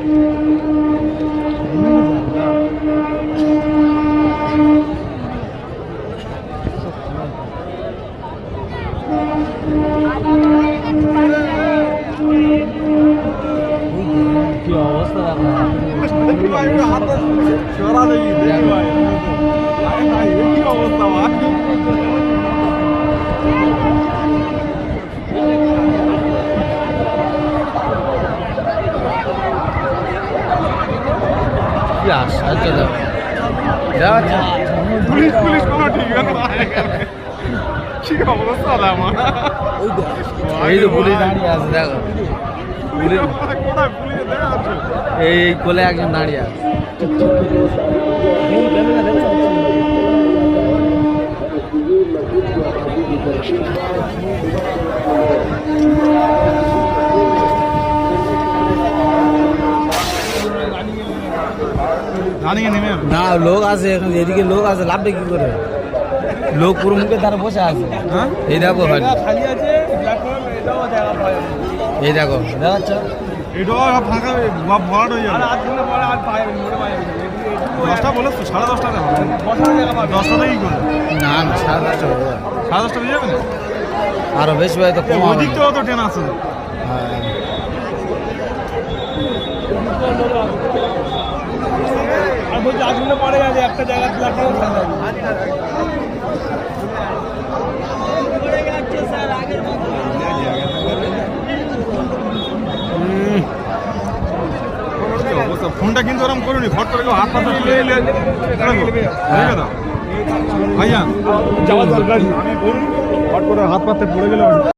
কি অবস্থা police police কোনো ঠিক ঠিক অবস্থা আমার এই তো পুলিশ দাঁড়িয়ে আছে দেখো এই কোলে একজন দাঁড়িয়ে আছে না লোক আছে এখানে এদিকে লোক আছে লাভটা কি করে লোক পুরো মুখে তারা বসে আছে এই দেখো এই দেখো দেখাচ্ছ এটাও ফাঁকা ভরাট হয়ে যাবে 10টা বলে 10:30 টাকা 10টা কি করে না না 10:30 10:30 হয়ে যাবে না আরো বেশি হয় তো কম ওদিক তো অত ট্রেন আছে আর বলছি আজগুলো পরে যাবে একটা জায়গা ফোনটা কিন্তু ওরকম করুনি ফট করে হাত পাতা তুলে এলে ভাইয়া যাওয়া দরকার ফট করে হাত পাতে পড়ে গেলে